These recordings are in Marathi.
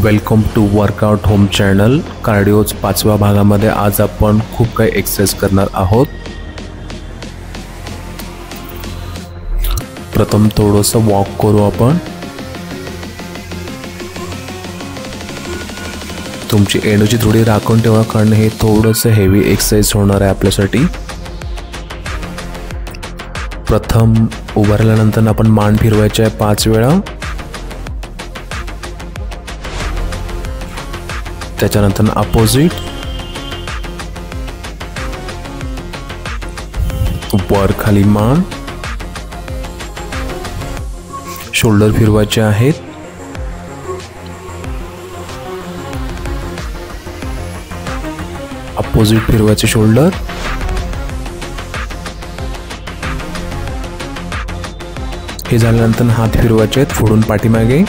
Welcome to workout home channel. कार्डिओज 5व्या भागामध्ये आज आपण खूप काही एक्सरसाइज करणार आहोत. प्रथम थोडंसं वॉक करू आपण. तुमची एनर्जी थोडी राखून ठेवा कारण हे थोडंसं हेवी एक्सरसाइज होणार आहे आपल्यासाठी. प्रथम उभारल्यानंतर आपण मान फिरवायचे आहे 5 वेळा. त्याच्यानंतर अपोजिट, वर खाली मान, शोल्डर फिरवायचे आहेत. अपोजिट फिरवायचे शोल्डर. हे झाल्यानंतर हात फिरवायचे आहेत पुढून पाठीमागे.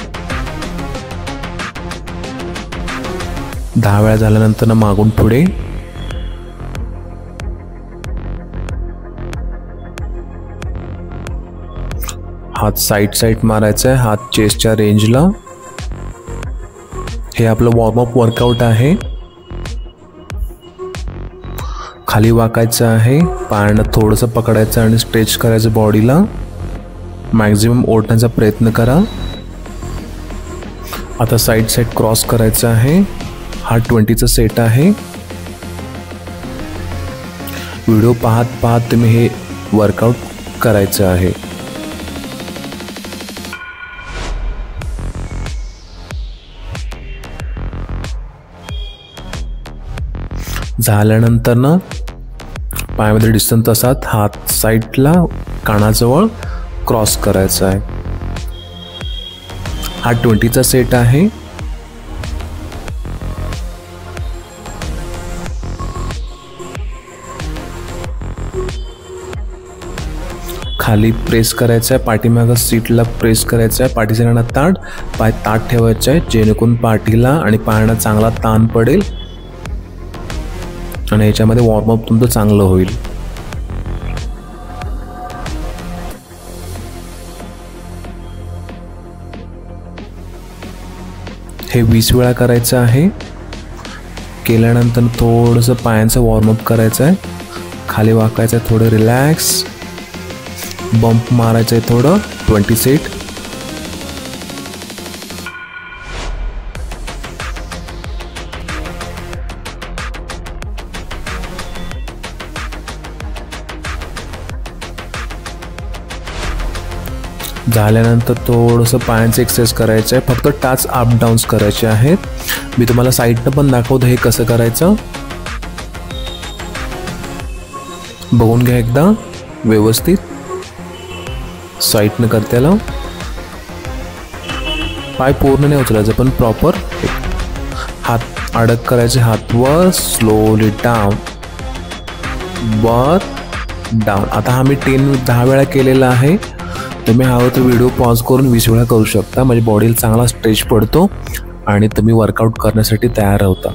10 वेळा झाल्यानंतर मागून पुढे. हात साईड मारायचा आहे, हात चेस्टच्या रेंजला. हे आपलं वॉर्मअप वर्कआउट आहे. खाली वाकायचं आहे, पायांना थोडंसं पकडायचं आणि स्ट्रेच करायचं बॉडीला. मॅक्झिमम ओढण्याचा प्रयत्न करा. आता साईड क्रॉस करायचं आहे. हा 20चा सेट आहे. व्हिडिओ पाहत तुम्ही हे वर्कआउट करायचं आहे. झाल्यानंतर ना पायामध्ये डिस्टन्स तसाच हात साईडला कानाजवळ क्रॉस करायचा आहे. हा 20चा सेट आहे. खाली प्रेस करायचं आहे, पाठीमागं सीटला प्रेस करायचं आहे. पाठीचा ताठ, पाय ताठ ठेवायचे आहे जेणेकरून पाठीला आणि पायांना चांगला ताण पडेल आणि ह्याच्यामध्ये वॉर्मअप तुमचं चांगलं होईल. हे 20 वेळा करायचं आहे. केल्यानंतर थोडंसं पायांचं वॉर्मअप करायचं आहे. खाली वाकायचं आहे, थोडं रिलॅक्स. बंप मारायचं आहे थोडं. 20 सेट. झाल्यानंतर थोडंसं पायांचं एक्सरसाइज करायचं आहे. फक्त टाच अप डाऊन्स करायचे आहेत. मी तुम्हाला साईडनं पण दाखवतो हे कसं करायचं. बघून घ्या एकदा व्यवस्थित. साईडनं करत्याला पाय पूर्ण नाही उचलायचं पण प्रॉपर. हात अडक करायचे, हात वर, स्लोली डाऊन, वर, डाऊन. आता हा मी 10 वेळा केलेला आहे. तुम्ही हवं तर व्हिडिओ पॉज करून 20 वेळा करू शकता. म्हणजे बॉडीला चांगला स्ट्रेच पडतो आणि तुम्ही वर्कआउट करण्यासाठी तयार होता.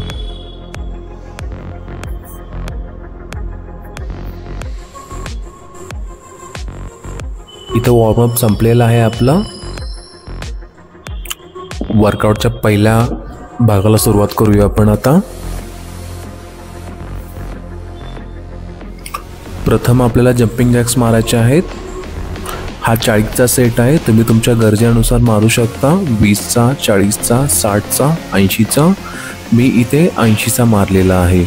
इथं वॉर्मअप संपलेला आहे आपला. वर्कआउटच्या पहिल्या भागाला सुरुवात करूया आपण आता. प्रथम आपल्याला जंपिंग जॅक्स मारायचे आहेत. हा 40चा सेट आहे. तुम्ही तुमच्या गरजेनुसार मारू शकता. 20चा, 40चा, 60चा, 80चा. मी इथे 80चा मारलेला आहे.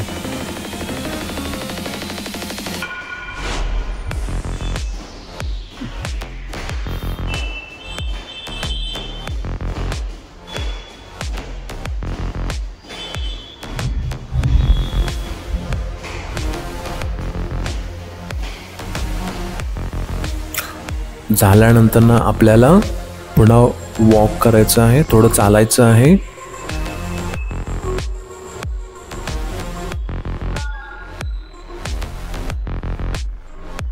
झाल्यानंतर ना आपल्याला पुन्हा वॉक करायचं आहे, थोडं चालायचं आहे.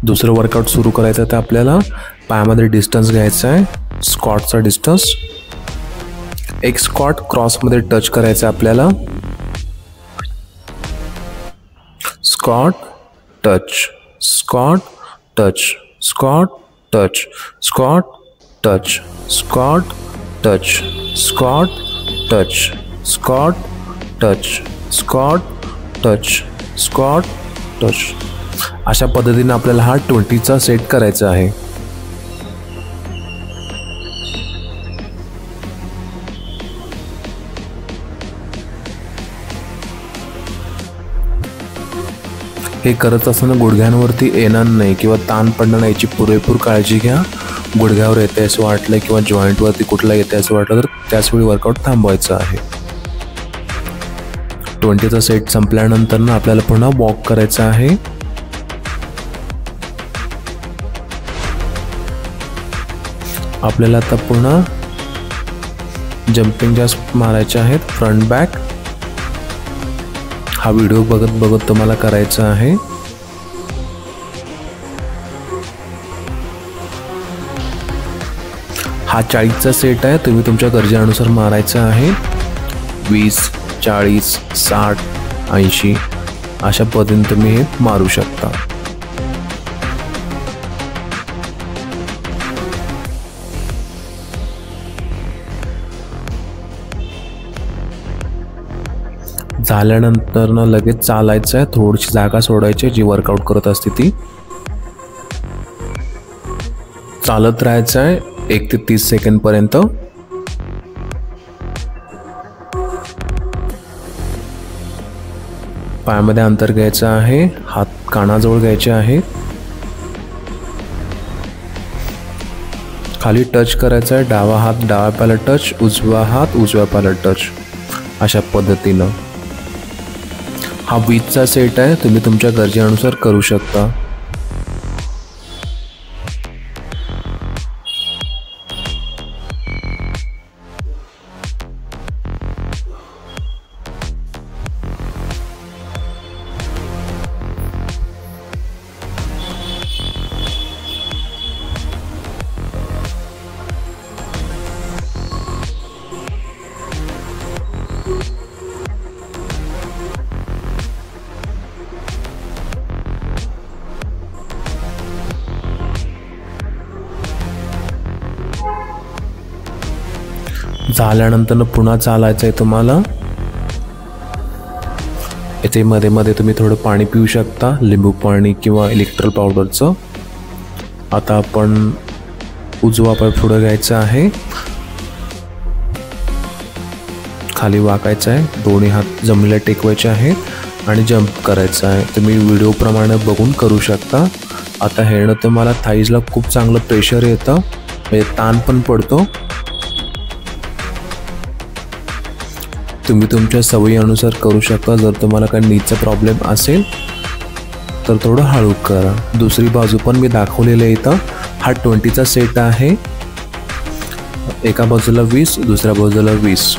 दुसरं वर्कआउट सुरू करायचं आहे. तर आपल्याला पायामध्ये डिस्टन्स घ्यायचा आहे, स्क्वॉटचा डिस्टन्स. एक स्क्वॉट क्रॉसमध्ये टच करायचं आहे आपल्याला. Squat, touch, squat, touch, squat, touch, squat, touch, squat, touch, squat, touch, squat touch, squat touch, squat touch. अशा पद्धतीने आपल्याला हा 20चा सेट करायचा आहे. हे करत असताना गुडघ्यांवरती येणार नाही किंवा ताण पडणार नाही याची पुरेपूर काळजी घ्या. गुडघ्यावर येते असं वाटलं किंवा जॉईंटवरती कुठला येते असं वाटलं तर त्याचवेळी वर्कआउट थांबवायचं आहे. 20चा सेट संपल्यानंतर ना आपल्याला पुन्हा वॉक करायचं आहे. आपल्याला आता पुन्हा जंपिंग जॅक्स मारायचे आहेत फ्रंट बॅक. हा व्हिडिओ बघत बघत तुम्हाला करायचा आहे. हा 40चा सेट आहे. तुम्ही तुमच्या गरजेनुसार मारायचा आहे. 20, 40, 60, 80 अशा पद्धतीने तुम्ही हे मारू शकता. झाल्यानंतर ना लगेच चालायचं आहे. थोडीशी जागा सोडायची जी वर्कआउट करत असते ती. चालत राहायचं आहे 1 ते 30 सेकंड पर्यंत. पायामध्ये अंतर घ्यायचं आहे. हात कानाजवळ घ्यायचे आहे. खाली टच करायचा आहे. डावा हात डाव्या पायाला टच, उजवा हात उजव्या पायाला टच अशा पद्धतीनं. हा 20चा सेट आहे. तुम्ही तुमच्या गरजेनुसार करू शकता. झाल्यानंतर पुन्हा चालायचं आहे तुम्हाला. इथे मध्ये मध्ये तुम्ही थोडं पाणी पिऊ शकता, लिंबू पाणी किंवा इलेक्ट्रोल पावडरचं. आता आपण उजवा पाय पुढे घ्यायचा आहे. खाली वाकायचं आहे. दोन्ही हात जमिनीला टेकवायचे आहेत आणि जंप करायचा आहे. तुम्ही व्हिडिओप्रमाणे बघून करू शकता. आता हेनं तुम्हाला थाईजला खूप चांगलं प्रेशर येतं, म्हणजे ताण पण पडतो. तुम्ही तुमच्या सवयीनुसार करू शकता. जर तुम्हाला काही नीचा प्रॉब्लेम असेल तर थोडं हळू करा. दुसरी बाजू पण मी दाखवलेलं आहे इथं. हा 20चा सेट आहे. एका बाजूला 20, दुसऱ्या बाजूला 20.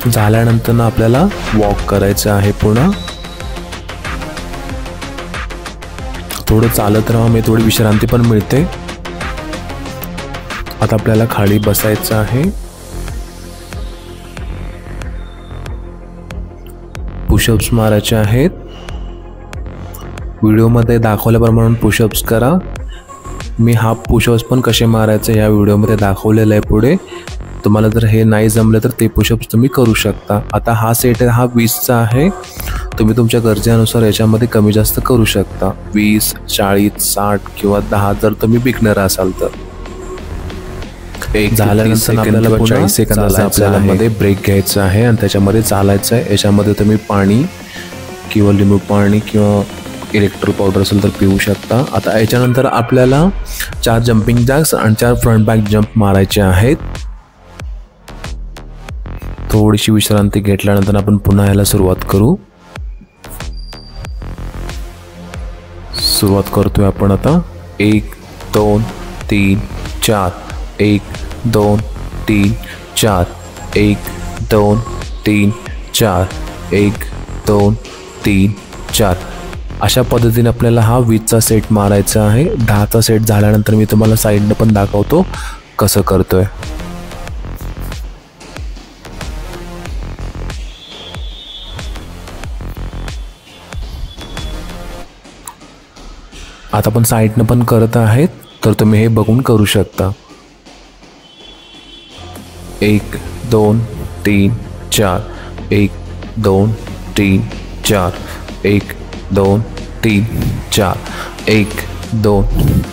झाल्यानंतर आपल्याला वॉक करायचं आहे. पुन्हा थोडं चालत राहा, मी थोडी विश्रांती पण मिळते. आता आपल्याला खाली बसायचं आहे. पुशअप्स मारायचे आहेत. व्हिडिओमध्ये दाखवल्याप्रमाणे पुशअप्स करा. मी हाफ पुशअप्स पण कसे मारायचे या व्हिडिओमध्ये दाखवलेलं आहे पुढे. तुम्हाला जर हे नाही जमलं तर ते पुशअप्स तुम्ही करू शकता. आता हा सेट आहे, हा 20चा आहे. तुम्ही तुमच्या गरजेनुसार याच्यामध्ये कमी जास्त करू शकता. 20, 40, 60 किंवा 10 जर तुम्ही बिगनर असाल तर. एक झाल्यानंतर आपल्याला 40 सेकंदाचा आपल्याला मध्ये ब्रेक घ्यायचा आहे आणि त्याच्यामध्ये चालायचं आहे. याच्यामध्ये तुम्ही पाणी किंवा लिंबू पाणी किंवा इलेक्ट्रोल पावडर असेल तर पिऊ शकता. आता याच्यानंतर आपल्याला 4 जंपिंग जॅक्स आणि 4 फ्रंट बॅक जंप मारायचे आहेत. थोडीशी विश्रांती घेतल्यानंतर आपण पुन्हा याला सुरुवात करू. सुरुवात करतोय आपण आता. 1, 2, 3, 4. 1, 2, 3, 4. 1, 2, 3, 4. 1, 2, 3, 4. अशा पद्धतीने आपल्याला हा 20चा सेट मारायचा आहे. 10चा सेट झाल्यानंतर मी तुम्हाला साईडनं पण दाखवतो कसं करतोय. आता आपण साईडनं पण करत आहेत, तर तुम्ही हे बघून करू शकता. 1 2 3 4 1 2 3 4 1 2 3 4 1 2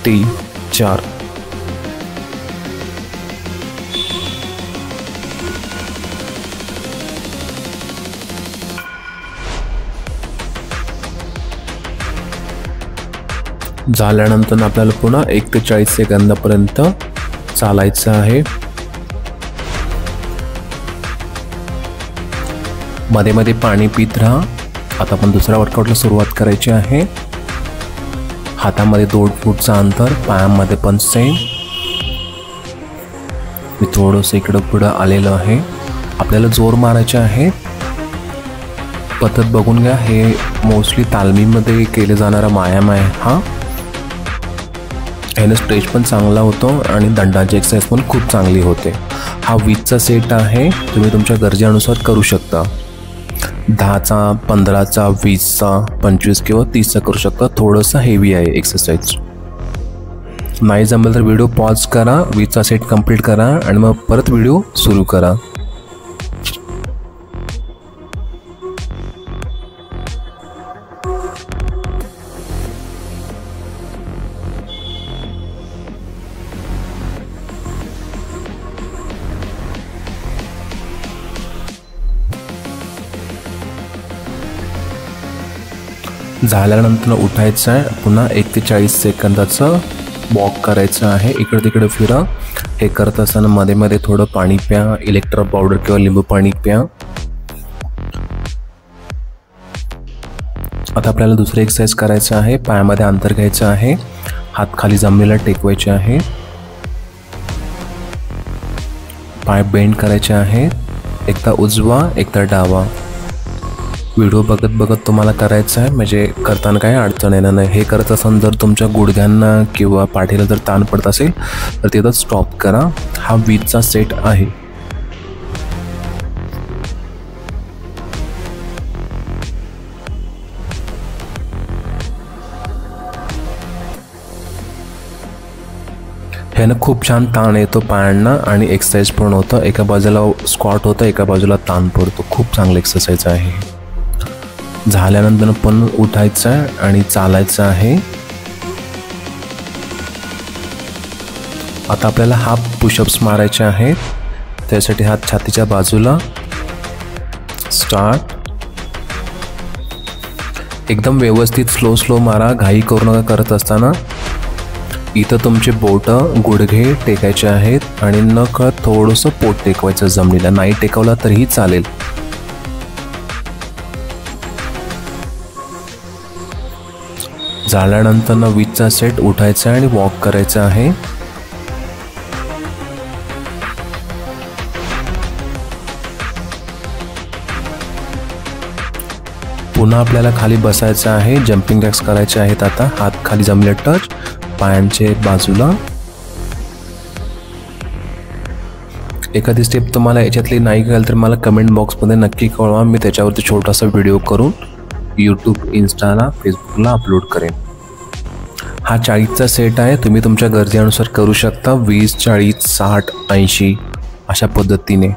3 4. झाल्यानंतर आपल्याला पुन्हा 1 ते 40 सेकंदापर्यंत चालायचं आहे. मध्ये मध्ये पाणी पित राहा. आता आपण दुसऱ्या वर्कआउटला सुरुवात करायची आहे. हातामध्ये 2 फूटचं अंतर, पायामध्ये पण सेम. मी थोडंसं इकडं पुढं आलेलं आहे. आपल्याला जोर मारायचे आहे. पद्धत बघून घ्या. हे मोस्टली तालमीमध्ये केले जाणारा व्यायाम आहे हा. ह्याने स्ट्रेच पण चांगला होतो आणि दंडाची एक्सरसाइज पण खूप चांगली होते. हा 20चा सेट आहे. तुम्ही तुमच्या गरजेनुसार करू शकता. 10चा, 15चा, 20चा, 25 किंवा 30चा करू शकता. थोडंसं हेवी आहे एक्सरसाइज. नाही जमेल तर व्हिडिओ पॉज करा, 20चा सेट कंप्लीट करा आणि मग परत व्हिडिओ सुरू करा. झाल्यानंतर उठायचं आहे. पुन्हा 1 ते 40 सेकंदाचं वॉक करायचं आहे. इकडे तिकडे फिरा. हे करत असताना मध्ये मध्ये थोडं पाणी प्या, इलेक्ट्रोल पावडर किंवा लिंबू पाणी प्या. आता आपल्याला दुसरी एक्सरसाइज करायचं आहे. पायामध्ये अंतर घ्यायचं आहे. हात खाली जमिनीला टेकवायचे आहे. पाय बेंड करायचे आहेत. एकदा उजवा एकदा डावा. व्हिडिओ बघत बघत तुम्हाला करायचं आहे, म्हणजे करताना काही अडचण येणार नाही. हे करत असताना जर तुमच्या गुडघ्यांना किंवा पाठीला जर ताण पडत असेल तर तिथं स्टॉप करा. हा 20चा सेट आहे. ह्यानं खूप छान ताण येतो पायांना आणि एक्सरसाइज पण होतं. एका बाजूला स्क्वॉट होतं, एका बाजूला ताण पडतो. खूप चांगलं एक्सरसाइज आहे. झाल्यानंतर पण उठायचं आहे आणि चालायचं आहे. आता आपल्याला हाफ पुशअप्स मारायचे आहेत. त्यासाठी हात छातीच्या बाजूला. स्टार्ट. एकदम व्यवस्थित स्लो मारा, घाई करू नका करत असताना. इथं तुमचे बोटं गुडघे टेकायचे आहेत आणि नकळत थोडंसं पोट टेकवायचं जमिनीला. नाही टेकवला तरीही चालेल. झाल्यानंतर 20चा सेट उठायचा आणि वॉक करायचा आहे. पुन्हा आपल्याला खाली बसायचं आहे. जम्पिंग जॅक्स करायचे आहेत. आता हात खाली जमिनीला टच, पायांचे बाजूला. एखादी स्टेप तुम्हाला याच्यातली नाही कळेल तर मला कमेंट बॉक्समध्ये नक्की कळवा. मी त्याच्यावरती छोटासा व्हिडिओ करून यूट्यूब, इंस्टाला, फेसबुकला अपलोड करेन. हा 40चा सेट आहे. तुम्ही तुमच्या गरजेनुसार करू शकता. 20, 40, 60, 80 अशा पद्धतीने.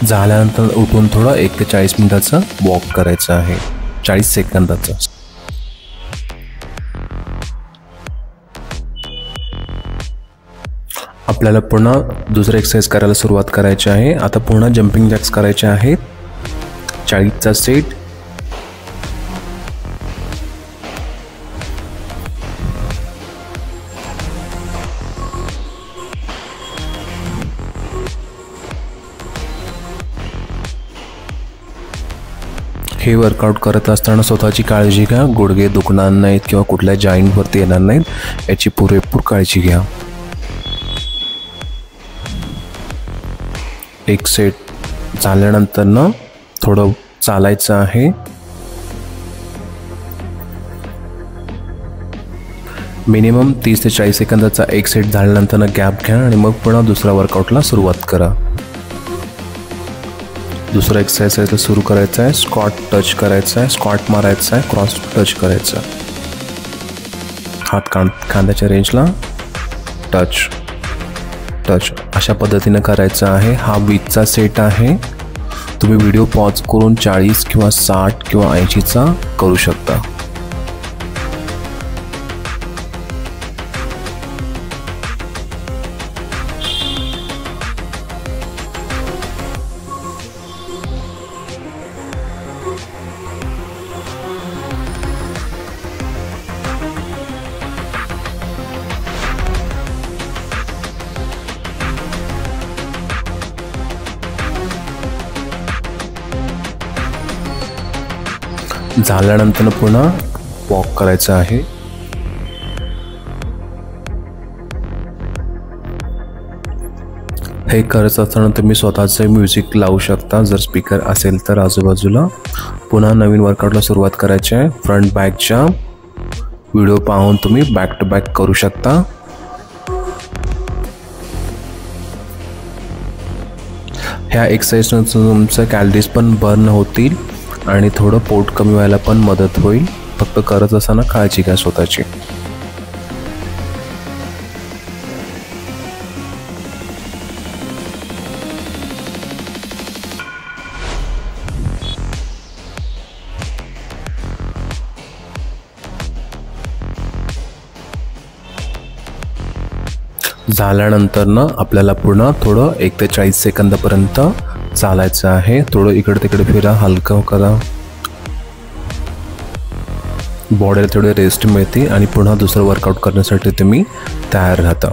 झाल्यानंतर उठून थोडं 1 ते 40 मिनिटाचं वॉक करायचं आहे. 40 सेकंदाचं. आपल्याला पुन्हा दुसरं एक्सरसाइज करायला सुरुवात करायची आहे. आता पुन्हा जम्पिंग जॅक्स करायचे आहेत. 40चा सेट. हे वर्कआउट करत असताना स्वतःची काळजी घ्या. गुडघे दुखणार नाहीत किंवा कुठल्या जॉईंटवरती येणार नाहीत, याची पुरेपूर काळजी घ्या. एक सेट झाल्यानंतर थोडं चालायचं आहे. मिनिमम 30 ते 40 सेकंदाचा एक सेट झाल्यानंतर गॅप घ्या आणि मग पुन्हा दुसऱ्या वर्कआउटला सुरुवात करा. दुसरा एक्सरसाइज सुरू करायचा आहे. स्क्वॉट टच करायचा आहे, स्क्वॉट मारायचा आहे, क्रॉस टच करायचा आहे. हात खांद्याच्या रेंजला टच टच अशा पद्धतीनं करायचं आहे. हा 20चा सेट आहे. तुम्ही व्हिडिओ पॉज करून 40 किंवा 60 किंवा 80चा करू शकता. झाल्यानंतर पुन्हा वॉक करायचं आहे. हे करत असताना तुम्ही स्वतःचे म्युझिक लावू शकता जर स्पीकर असेल तर आजूबाजूला. पुन्हा नवीन वर्कआउटला सुरुवात करायची आहे. फ्रंट बॅकच्या व्हिडिओ पाहून तुम्ही बॅक टू बॅक करू शकता. ह्या एक्सरसाइजनं तुमचं कॅलरीज पण बर्न होतील आणि थोडं पोट कमी व्हायला पण मदत होईल. फक्त करत असताना काळजी घ्या स्वतःची. झाल्यानंतर आपल्याला पुन्हा थोडं 1 ते 40 सेकंदापर्यंत चालायचं आहे. थोडं इकडे तिकडे फिरा, हलकं करा, बॉडीला थोडी रेस्ट मिळते आणि पुन्हा दुसरं वर्कआउट करण्यासाठी तुम्ही तयार राहता.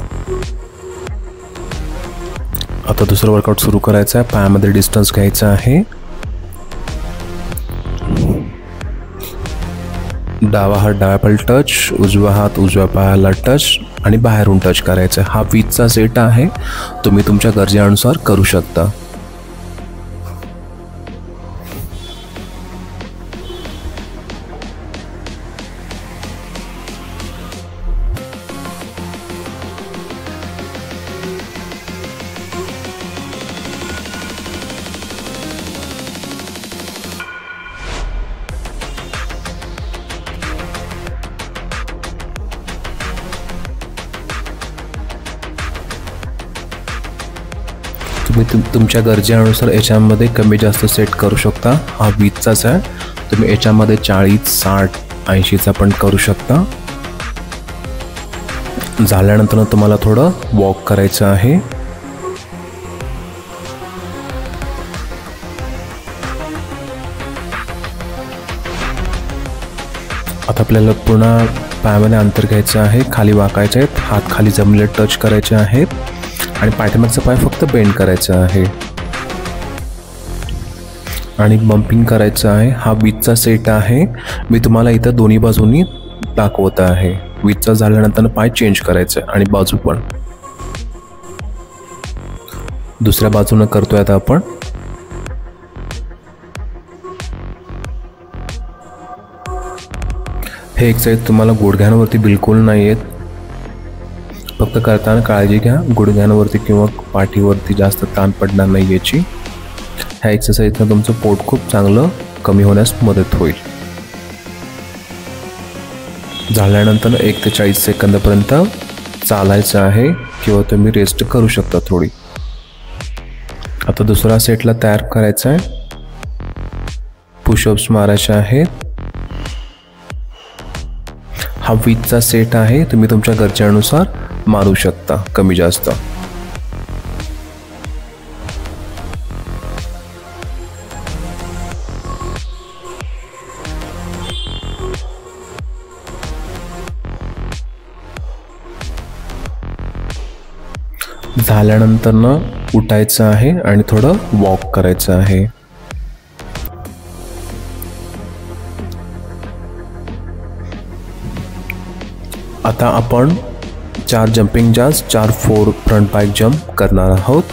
आता दुसरं वर्कआउट सुरू करायचं आहे. पायामध्ये डिस्टन्स घ्यायचं आहे. डावा हात डाव्या पायाला टच, उजवा हात उजव्या पायाला टच आणि बाहेरून टच करायचं. हा 20चा सेट आहे. तुम्ही तुमच्या गरजेनुसार करू शकता. तुम्ही तुमच्या गरजेनुसार याच्यामध्ये कमी जास्त सेट करू शकता. हा 20चाच आहे. तुम्ही याच्यामध्ये 40, 60, 80चा पण करू शकता. झाल्यानंतर तुम्हाला थोडं वॉक करायचं आहे. आता आपल्याला पुन्हा पायामध्ये अंतर घ्यायचं आहे. खाली वाकायचे आहेत. हात खाली जमिनीला टच करायचे आहेत आणि पाठीमागचा पाय फक्त बेंड करायचा आहे आणि बंपिंग करायचं आहे. हा 20चा सेट आहे. मी तुम्हाला इथं दोन्ही बाजूंनी दाखवत आहे. 20चा झाल्यानंतर पाय चेंज करायचं आणि बाजू पण दुसऱ्या बाजूनं करतोय आता आपण. हे एक्सरसाइज तुम्हाला गुडघ्यांवरती बिलकुल नाही येत. फक्त करताना काळजी घ्या गुडघ्यांवरती किंवा पाठीवरती जास्त ताण पडणार नाही याची. ह्या एक्सरसाइजनं तुमचं पोट खूप चांगलं कमी होण्यास मदत होईल. झाल्यानंतर 1 ते 40 सेकंदापर्यंत चालायचं आहे किंवा तुम्ही रेस्ट करू शकता थोडी. आता दुसरा सेटला तयार करायचा आहे. पुशअप्स मारायचे आहेत. हा 20चा सेट आहे. तुम्ही तुमच्या गरजेनुसार मारू शकता कमी जास्त. झाल्यानंतर उठायचं आहे आणि थोडं वॉक करायचं आहे. आता आपण 4 jumping Jacks, 4 4 front back jump करणार आहोत.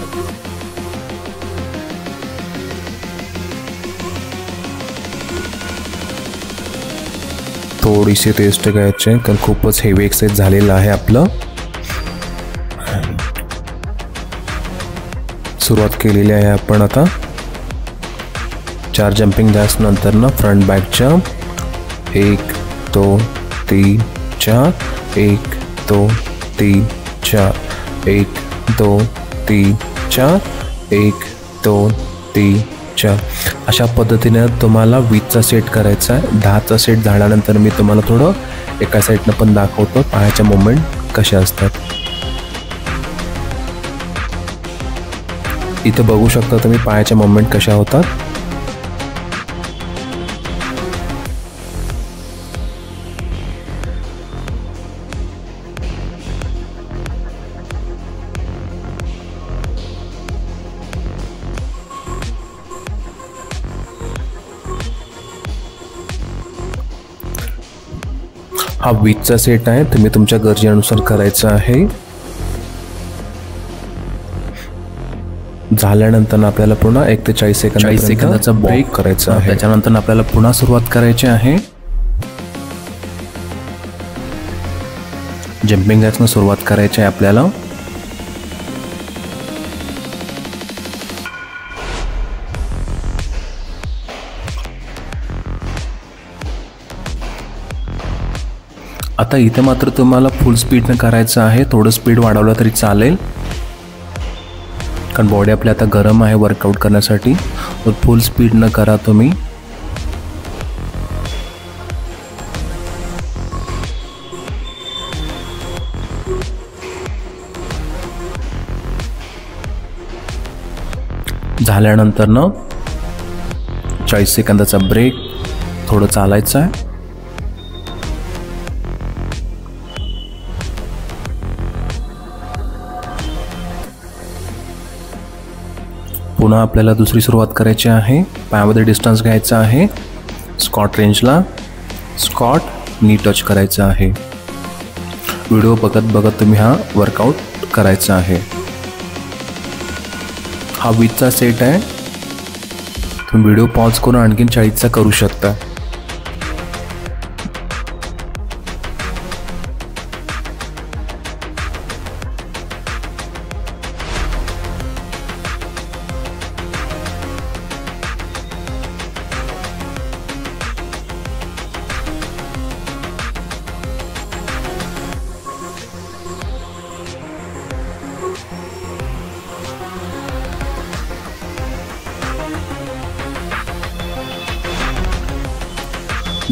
थोडीशी रेस्ट घ्यायची आहे, कारण खूपच हेवी एक्सरसाइज झालेलं आहे आपलं. सुरुवात केलेली आहे आपण आता. 4 जंपिंग जॅक्स नंतर ना फ्रंट बॅक जंप. 1 2 3 4. 1 2 3 4. 1 2 3 4. 1 2 3 4. अशा पद्धतीने तुम्हाला 20चा सेट करायचा आहे. 10चा सेट झाल्यानंतर मी तुम्हाला थोडं एका साईडनं पण दाखवतो पायाच्या मुवमेंट कशा असतात. इथे बघू शकता तुम्ही पायाच्या मुवमेंट कशा होतात. हा 20चा सेट आहे. तुम्ही तुमच्या गरजेनुसार करायचा आहे. झाल्यानंतर आपल्याला पुन्हा 1 ते 40 सेकंदाचा ब्रेक करायचा आहे. त्याच्यानंतर आपल्याला पुन्हा सुरुवात करायची आहे. जंपिंग जॅक्सनं सुरुवात करायची आहे आपल्याला. आता इथे मात्र तुम्हाला फुल स्पीडनं करायचं आहे. थोडं स्पीड वाढवलं तरी चालेल, कारण बॉडी आपली आता गरम आहे वर्कआउट करण्यासाठी. तर फुल स्पीडनं करा तुम्ही. झाल्यानंतर 40 सेकंदाचा ब्रेक. थोडं चालायचं आहे. पुन्हा आपल्याला दुसरी सुरुवात करायची आहे. पायामध्ये डिस्टन्स घ्यायचा आहे. स्कॉट रेंजला स्कॉट नी टच करायचा आहे. व्हिडिओ बघत बघत तुम्ही हा वर्कआउट करायचा आहे. हा 20चा सेट आहे. तुम्ही व्हिडिओ पॉज करून आणखीन 40चा करू शकता.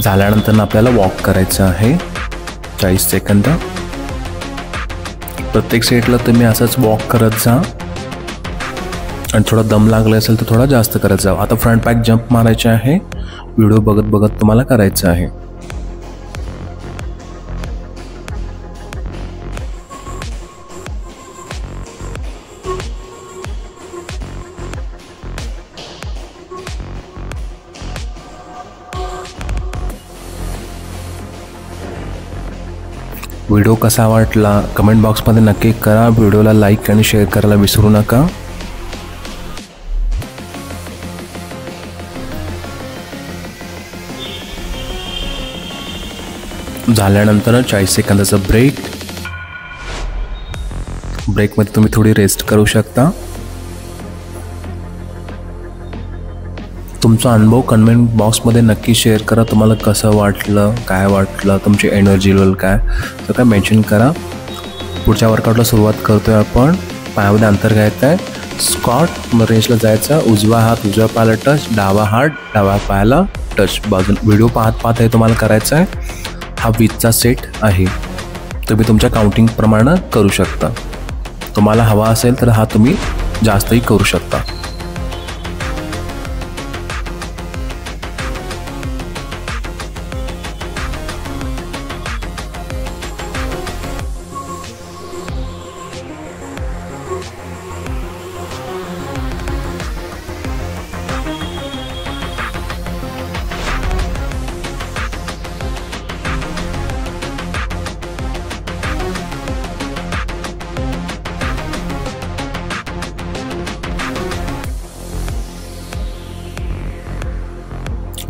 झाल्यानंतर आपल्याला वॉक करायचं आहे 40 सेकंद. प्रत्येक सेटला तुम्ही असंच वॉक करत जा आणि थोडा दम लागला असेल तर थोडा जास्त करत जा. आता फ्रंट बॅक जंप मारायचे आहे. व्हिडिओ बघत बघत तुम्हाला करायचं आहे. व्हिडिओ कसा वाटला कमेंट बॉक्समध्ये नक्की करा. व्हिडिओला लाईक आणि शेअर करायला विसरू नका. झाल्यानंतर 40 सेकंदाचा ब्रेक. ब्रेकमध्ये तुम्ही थोडी रेस्ट करू शकता. तुमचा अनुभव कमेंट बॉक्समध्ये नक्की शेअर करा. तुम्हाला कसं वाटलं, काय वाटलं, तुमची एनर्जी लेवल काय, तर काय मेन्शन करा. पुढच्या वर्कआउटला सुरुवात करतोय आपण. पायामध्ये अंतर घ्यायचं आहे. स्कॉट रेंजला जायचं. उजवा हात उजव्या पायाला टच, डावा हात डाव्या पायाला टच. बाजून व्हिडिओ पाहत हे तुम्हाला करायचं आहे. हा 20चा सेट आहे. तुम्ही तुमच्या काउंटिंगप्रमाणे करू शकता. तुम्हाला हवा असेल तर हा तुम्ही जास्तही करू शकता.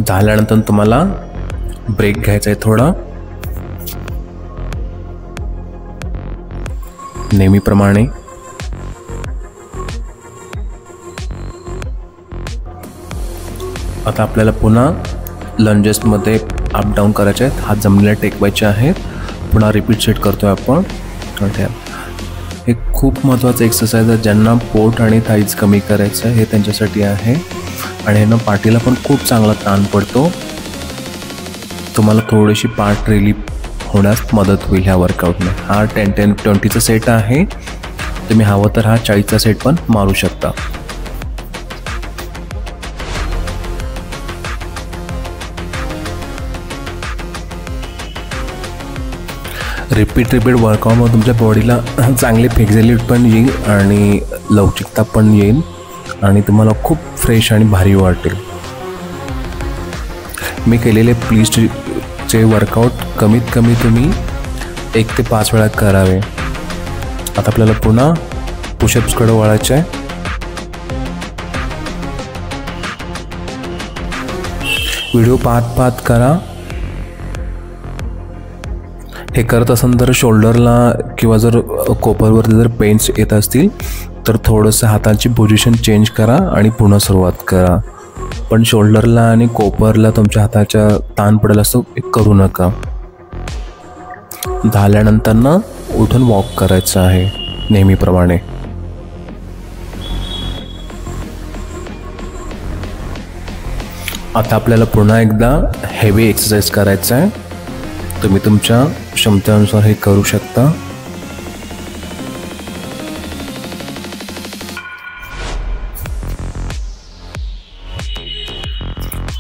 झाल्यानंतर तुम्हाला ब्रेक घ्यायचा आहे थोडा. नेहमीप्रमाणे आता आपल्याला पुन्हा लंजेसमध्ये अप डाऊन करायचे आहेत. हात जमिनीला टेकवायचे आहेत. पुन्हा रिपीट सेट करतोय आपण. हे खूप महत्त्वाचं एक्सरसाइज आहे. ज्यांना पोट आणि थाईज कमी करायचं आहे हे त्यांच्यासाठी आहे. आणि ह्यानं पाठीला पण खूप चांगला ताण पडतो. तुम्हाला थोडीशी पाठ रिलीफ होण्यास मदत होईल ह्या वर्कआउटने. हा 10-10-20चा सेट आहे. तुम्ही हवं तर हा 40चा सेट पण मारू शकता. रिपीट वर्कआउटमध्ये तुमच्या बॉडीला चांगली फ्लेक्झिबिलिटी पण येईल आणि लवचिकता पण येईल आणि तुम्हाला खूप फ्रेश आणि भारी वाटेल. मी केलेले प्लीजचे वर्कआउट कमीत कमी तुम्ही 1 ते 5 वेळा करावे. आता आपल्याला पुन्हा पुशअप्सकडे वळायचं आहे. व्हिडिओ पाहत करा. हे करत असेल तर शोल्डरला किंवा जर कोपरवरती जर पेन्स येत असतील तर थोडंसं हाताची पोझिशन चेंज करा आणि पुन्हा सुरुवात करा. पण शोल्डरला आणि कोपरला तुमच्या हाताच्या ताण पडेल असं करू नका. झाल्यानंतर ना उठून वॉक करायचं आहे नेहमीप्रमाणे. आता आपल्याला पुन्हा एकदा हेवी एक्सरसाइज करायचा आहे. तुम्ही तुमच्या क्षमतेनुसार हे करू शकता.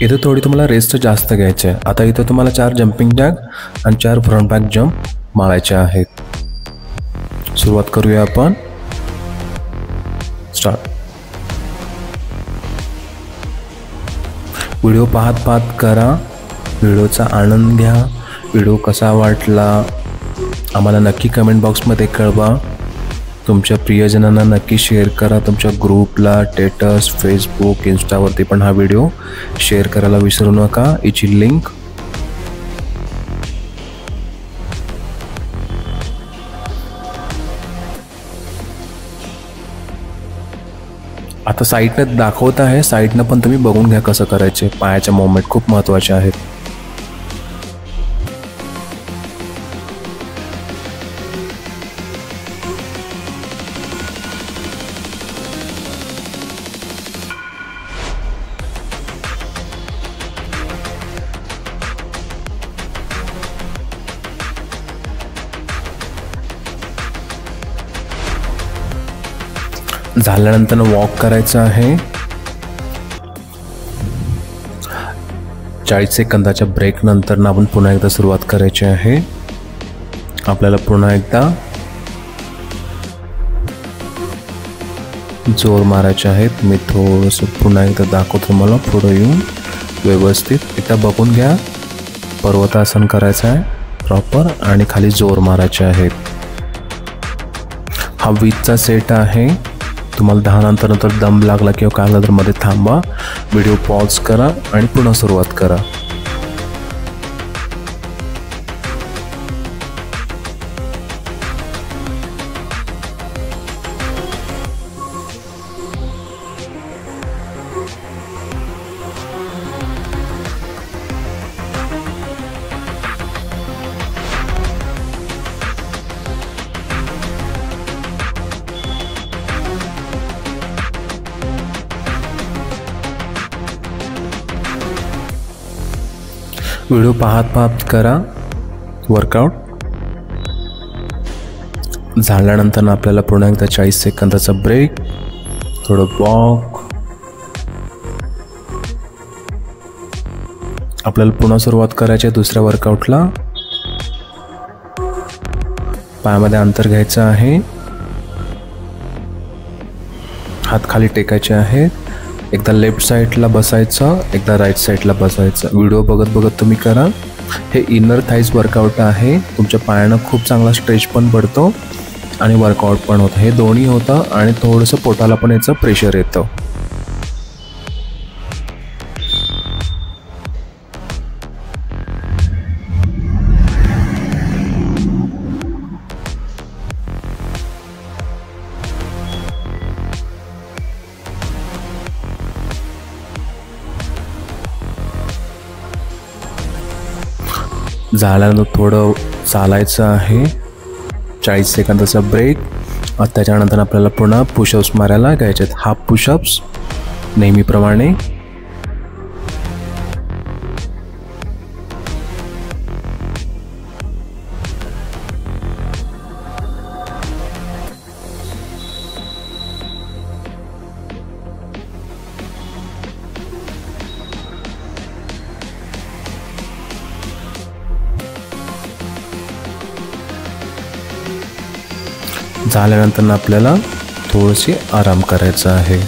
इथं थोडी तुम्हाला रेस्ट जास्त घ्यायची आहे. आता इथं तुम्हाला 4 जंपिंग जॅक आणि 4 फ्रंट बॅक जंप मारायचे आहेत. सुरुवात करूया आपण. स्टार्ट. व्हिडिओ पाहत करा. व्हिडिओचा आनंद घ्या. व्हिडिओ कसा वाटला आम्हाला नक्की कमेंट बॉक्समध्ये कळवा. तुमच्या प्रियजनांना नक्की शेअर करा. तुमच्या ग्रुपला, स्टेटस, फेसबुक, इंस्टावरती पण हा व्हिडिओ शेअर करायला विसरू नका. याची लिंक आता साईडनं दाखवत आहे. साईडनं पण तुम्ही बघून घ्या कसं करायचे. पायाच्या मोमेंट खूप महत्त्वाचे आहेत. झाल्यानंतर वॉक करायचं आहे. 40 सेकंदाच्या ब्रेक नंतर आपण पुन्हा एकदा सुरुवात करायची आहे. आपल्याला पुन्हा एकदा जोर मारायचे आहेत. मी थोडंसं पुन्हा एकदा दाखवतो तुम्हाला. पुढे येऊन व्यवस्थित एकदा बघून घ्या. पर्वतासन करायचं आहे प्रॉपर आणि खाली जोर मारायचे आहेत. हा 20चा सेट आहे. तुम्हाला 10 नंतर दम लागला किंवा काय झालं तर मध्ये थांबा. व्हिडिओ पॉज करा आणि पुन्हा सुरुवात करा. व्हिडिओ पाहत करा वर्कआउट. झाल्यानंतर आपल्याला पुन्हा एकदा 40 सेकंदाचा ब्रेक. थोडं वॉक. आपल्याला पुन्हा सुरुवात करायची आहे दुसऱ्या वर्कआउटला. पायामध्ये अंतर घ्यायचं आहे. हात खाली टेकायचे आहेत. एकदा लेफ्ट साईडला बसायचं, एकदा राईट साईडला बसायचं. व्हिडिओ बघत तुम्ही करा. हे इनर थाईज वर्कआउट आहे. तुमच्या पायानं खूप चांगला स्ट्रेच पण पडतो आणि वर्कआउट पण होतं. हे दोन्ही होतं आणि थोडंसं पोटाला पण याचं प्रेशर येतं. झाल्यानंतर थोडं चालायचं आहे, 40 सेकंदाचा ब्रेक. त्याच्यानंतर आपल्याला पुन्हा पुशअप्स मारायला घ्यायचे आहेत, हाफ पुशअप्स नेहमीप्रमाणे. झाल्यानंतर आपल्याला थोडीशी आराम करायचा आहे.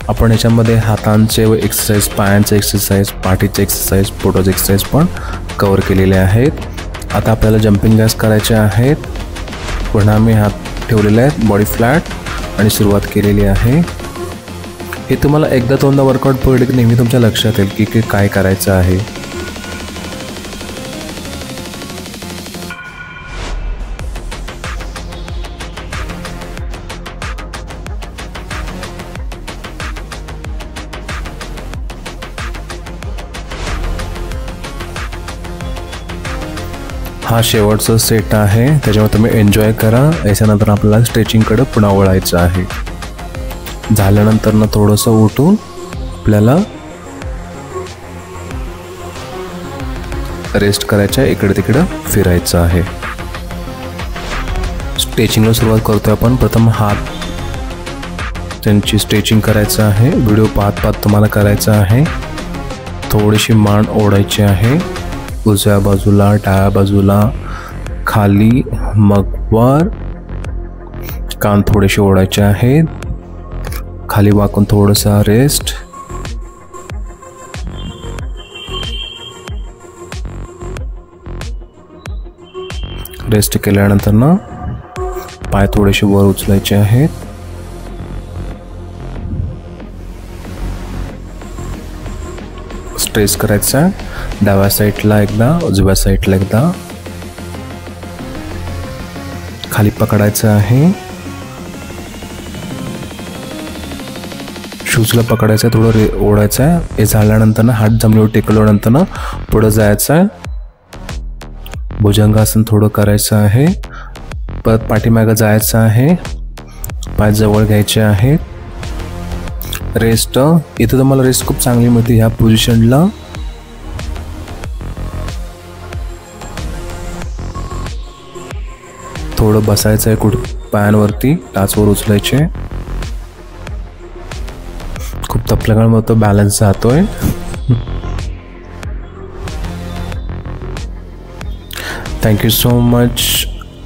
आपण याच्यामध्ये हातांचे एक्सरसाइज, पायांचे एक्सरसाइज, पाठीचे एक्सरसाइज, पोटाचे एक्सरसाइज पण कवर केलेले आहेत. आता आपल्याला जम्पिंग जॅक्स करायचे आहेत. पुन्हा मी हात ठेवलेले आहेत बॉडी फ्लॅट आणि सुरुवात केलेली आहे. हे तुम्हाला एकदा दोनदा वर्कआउट पडले की नेहमी तुमच्या लक्षात येईल की काय करायचं आहे. हा शेवटचा सेट आहे, त्याच्यामुळे तुम्ही एन्जॉय करा. याच्यानंतर आपल्याला स्ट्रेचिंगकडे पुन्हा वळायचं आहे. झाल्यानंतर थोडंसं उठून आपल्याला रेस्ट करायचं, इकडे तिकडं फिरायचं आहे. स्ट्रेचिंगला सुरुवात करतोय आपण. प्रथम हात त्यांची स्ट्रेचिंग करायचं आहे. व्हिडिओ पाहत तुम्हाला करायचं आहे. थोडीशी मान ओढायची आहे, उजव्या बाजूला, डाव्या बाजूला, खाली, मग वर. कान थोडेसे ओढायचे आहेत, खाली वाकून थोडंसं रेस्ट. रेस्ट केल्यानंतर पाय थोडेसे वर उचलायचे आहेत. स्ट्रेच करायचा, डाव्या साईडला एकदा, उजव्या साईडला एकदा. खाली पकडायचं आहे, शूजला पकडायचं आहे, थोडं ओढायचं आहे. हे झाल्यानंतर हात जमिनीवर टेकल्यानंतर पुढं जायचं आहे. भुजंगासन थोडं करायचं आहे. परत पाठीमागं जायचं आहे, पाय जवळ घ्यायचे आहेत. रेस्ट, इथं तुम्हाला रेस्ट खूप चांगली मिळते ह्या पोझिशनला. थोडं बसायचं आहे, कुठं पायांवरती टाचवर उचलायचे. खूप तपल्यामुळे तो बॅलन्स जातोय. Thank you so much.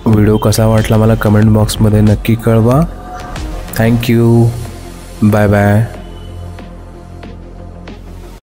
व्हिडिओ कसा वाटला मला कमेंट बॉक्समध्ये नक्की कळवा. थँक्यू. Bye bye.